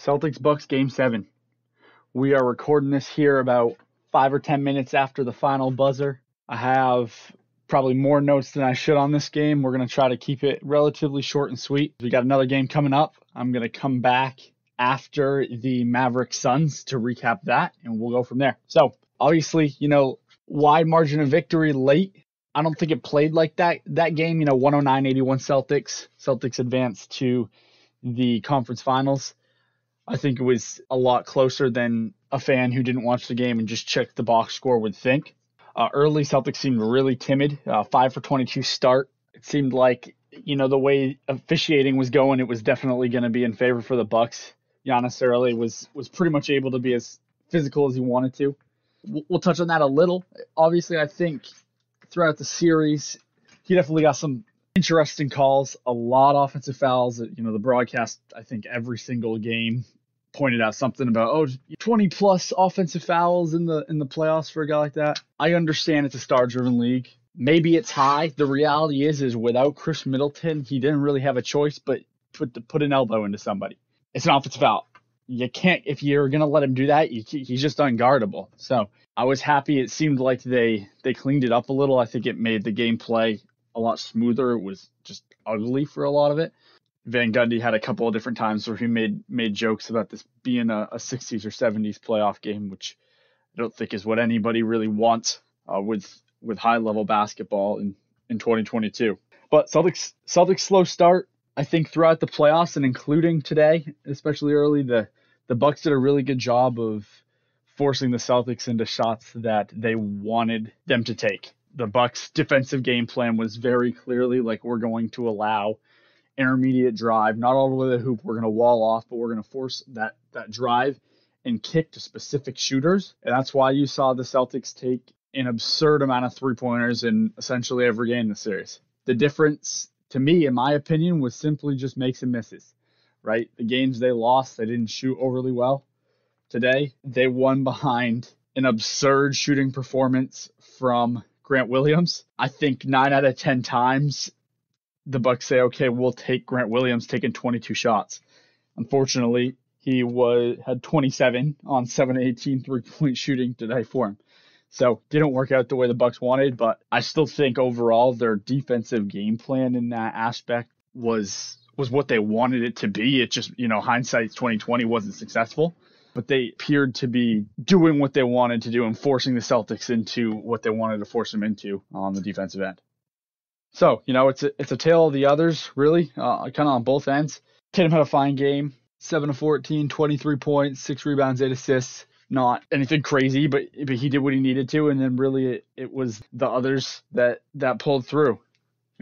Celtics Bucks Game 7. We are recording this here about 5 or 10 minutes after the final buzzer. I have probably more notes than I should on this game. We're going to try to keep it relatively short and sweet. We got another game coming up. I'm going to come back after the Mavericks Suns to recap that, and we'll go from there. So, obviously, wide margin of victory late. I don't think it played like that game. 109-81 Celtics. Celtics advanced to the conference finals. I think it was a lot closer than a fan who didn't watch the game and just checked the box score would think. Early, Celtics seemed really timid. 5 for 22 start. It seemed like, the way officiating was going, it was definitely going to be in favor for the Bucks. Giannis early was pretty much able to be as physical as he wanted to. We'll touch on that a little. Obviously, I think throughout the series, he definitely got some interesting calls, a lot of offensive fouls. The broadcast, I think every single game pointed out something about 20 plus offensive fouls in the playoffs for a guy like that. I understand it's a star-driven league. Maybe it's high. The reality is without Chris Middleton, he didn't really have a choice but put an elbow into somebody. It's an offensive foul. You can't, if you're gonna let him do that, he's just unguardable. So I was happy. It seemed like they cleaned it up a little. I think it made the gameplay a lot smoother. It was just ugly for a lot of it. Van Gundy had a couple of different times where he made jokes about this being a 60s or 70s playoff game, which I don't think is what anybody really wants with high-level basketball in 2022. But Celtics slow start. I think throughout the playoffs and including today, especially early, the Bucks did a really good job of forcing the Celtics into shots that they wanted them to take. The Bucks' defensive game plan was very clearly like, we're going to allow intermediate drive, not all the way to the hoop. We're going to wall off, but we're going to force that drive and kick to specific shooters. And that's why you saw the Celtics take an absurd amount of three-pointers in essentially every game in the series. The difference, to me, in my opinion, was simply just makes and misses, right? The games they lost, they didn't shoot overly well. Today, they won behind an absurd shooting performance from Grant Williams. I think 9 out of 10 times the Bucks say, okay, we'll take Grant Williams taking 22 shots. Unfortunately, he had 27 on 7-18 three-point shooting today for him. So didn't work out the way the Bucks wanted, but I still think overall their defensive game plan in that aspect was what they wanted it to be. It just, hindsight's 2020 wasn't successful, but they appeared to be doing what they wanted to do and forcing the Celtics into what they wanted to force them into on the defensive end. So, it's a tale of the others, really, kind of on both ends. Tatum had a fine game, 7 of 14, 23 points, 6 rebounds, 8 assists. Not anything crazy, but he did what he needed to, and then really it was the others that pulled through.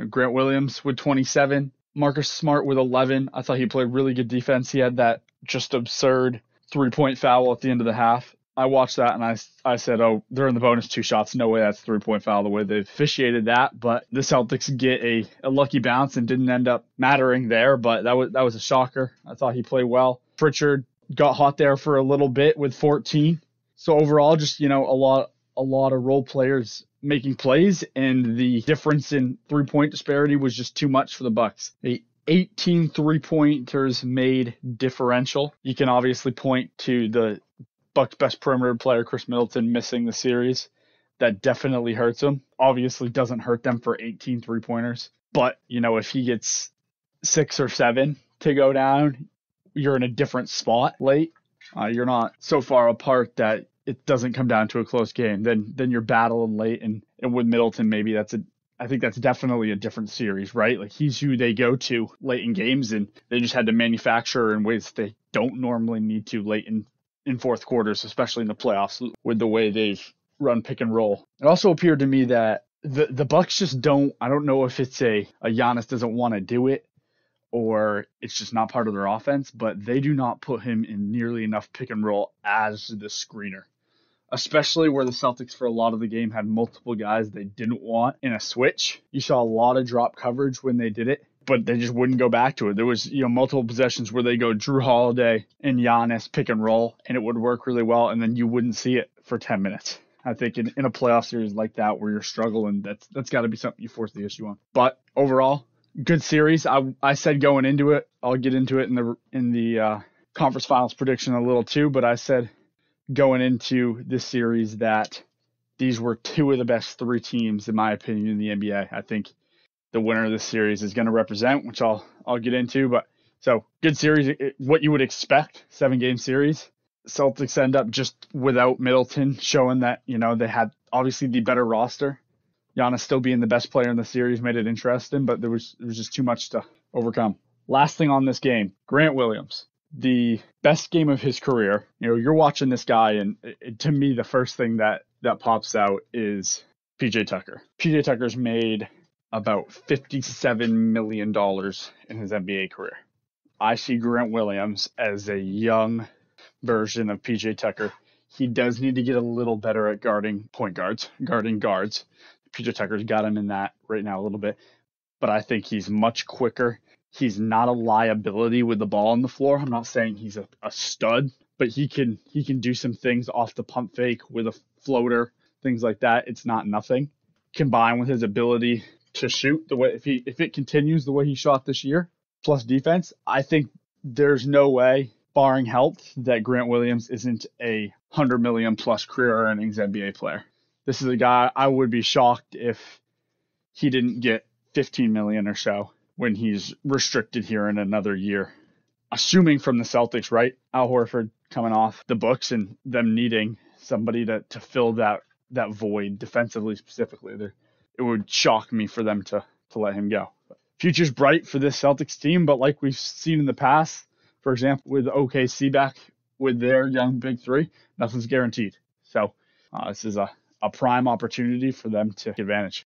Grant Williams with 27, Marcus Smart with 11. I thought he played really good defense. He had that just absurd 3-point foul at the end of the half. I watched that and I said, they're in the bonus 2 shots. No way that's a 3-point foul the way they officiated that. But the Celtics get a lucky bounce and didn't end up mattering there. But that was a shocker. I thought he played well. Pritchard got hot there for a little bit with 14. So overall, just, a lot of role players making plays, and the difference in 3-point disparity was just too much for the Bucks. 18 3-pointers made differential. You can obviously point to the Bucks' best perimeter player, Chris Middleton, missing the series. That definitely hurts them. Obviously doesn't hurt them for 18 3-pointers. But, if he gets 6 or 7 to go down, you're in a different spot late. You're not so far apart that it doesn't come down to a close game. Then you're battling late. And with Middleton, maybe I think that's definitely a different series, right? Like, he's who they go to late in games, and they just had to manufacture in ways they don't normally need to late in fourth quarters, especially in the playoffs with the way they've run pick and roll. It also appeared to me that the Bucks just I don't know if it's a Giannis doesn't want to do it or it's just not part of their offense, but they do not put him in nearly enough pick and roll as the screener, especially where the Celtics for a lot of the game had multiple guys they didn't want in a switch. You saw a lot of drop coverage when they did it, but they just wouldn't go back to it. There was, multiple possessions where they go Drew Holiday and Giannis pick and roll, and it would work really well, and then you wouldn't see it for 10 minutes. I think in a playoff series like that where you're struggling, that's got to be something you force the issue on. But overall, good series. I said going into it, I'll get into it in the conference finals prediction a little too, but I said going into this series that these were two of the best three teams, in my opinion, in the NBA. I think the winner of this series is going to represent, which I'll get into. But so good series, what you would expect, 7-game series. Celtics end up just without Middleton, showing that, they had obviously the better roster. Giannis still being the best player in the series made it interesting, but there was just too much to overcome. Last thing on this game, Grant Williams, the best game of his career. You're watching this guy, and to me, the first thing that pops out is PJ Tucker. PJ Tucker's made about $57 million in his NBA career. I see Grant Williams as a young version of PJ Tucker. He does need to get a little better at guarding guards. PJ Tucker's got him in that right now a little bit, but I think he's much quicker. He's not a liability with the ball on the floor. I'm not saying he's a stud, but he can do some things off the pump fake with a floater, things like that. It's not nothing. Combined with his ability to shoot the way, if it continues the way he shot this year, plus defense, I think there's no way, barring health, that Grant Williams isn't a $100 million plus career earnings NBA player. This is a guy I would be shocked if he didn't get $15 million or so when he's restricted here in another year. Assuming from the Celtics, right? Al Horford coming off the books and them needing somebody to fill that void defensively specifically. It would shock me for them to let him go. Future's bright for this Celtics team, but like we've seen in the past, for example, with OKC back with their young big three, nothing's guaranteed. So this is a prime opportunity for them to take advantage.